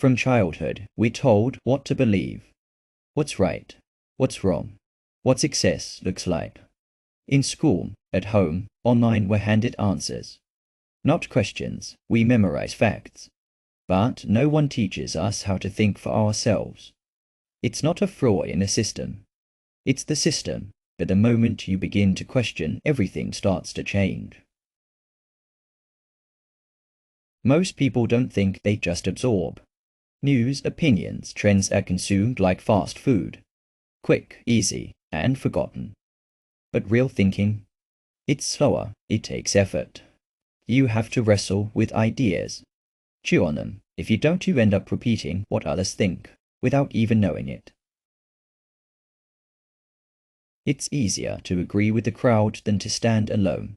From childhood, we're told what to believe, what's right, what's wrong, what success looks like. In school, at home, online, we're handed answers. Not questions, we memorize facts. But no one teaches us how to think for ourselves. It's not a flaw in the system. It's the system, but the moment you begin to question, everything starts to change. Most people don't think, they just absorb. News, opinions, trends are consumed like fast food. Quick, easy, and forgotten. But real thinking? It's slower, it takes effort. You have to wrestle with ideas. Chew on them. If you don't, you end up repeating what others think, without even knowing it. It's easier to agree with the crowd than to stand alone.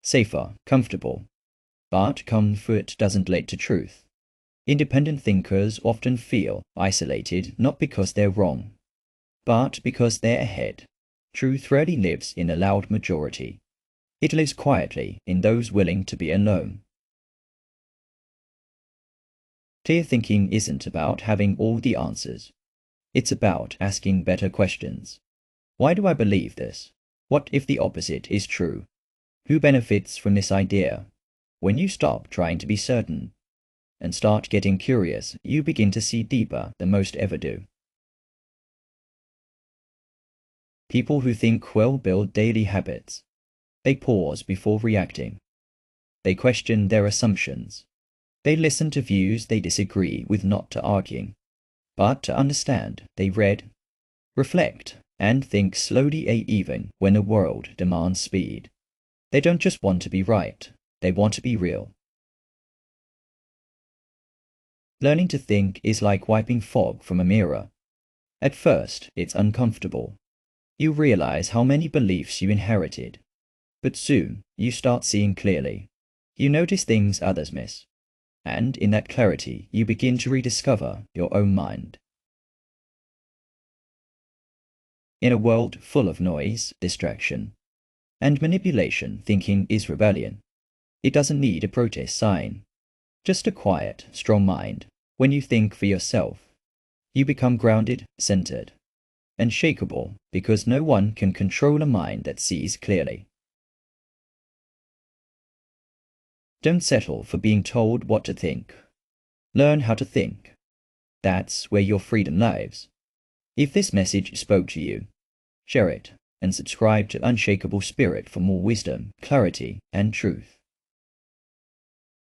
Safer, comfortable. But comfort doesn't lead to truth. Independent thinkers often feel isolated not because they're wrong, but because they're ahead. Truth rarely lives in a loud majority. It lives quietly in those willing to be alone. Clear thinking isn't about having all the answers. It's about asking better questions. Why do I believe this? What if the opposite is true? Who benefits from this idea? When you stop trying to be certain and start getting curious, you begin to see deeper than most ever do. People who think well build daily habits. They pause before reacting. They question their assumptions. They listen to views they disagree with, not to arguing, but to understand. They read, reflect, and think slowly, even when the world demands speed. They don't just want to be right, they want to be real. Learning to think is like wiping fog from a mirror. At first, it's uncomfortable. You realize how many beliefs you inherited. But soon, you start seeing clearly. You notice things others miss. And in that clarity, you begin to rediscover your own mind. In a world full of noise, distraction, and manipulation, thinking is rebellion. It doesn't need a protest sign. Just a quiet, strong mind. When you think for yourself, you become grounded, centered, and unshakable, because no one can control a mind that sees clearly. Don't settle for being told what to think. Learn how to think. That's where your freedom lies. If this message spoke to you, share it and subscribe to Unshakable Spirit for more wisdom, clarity, and truth.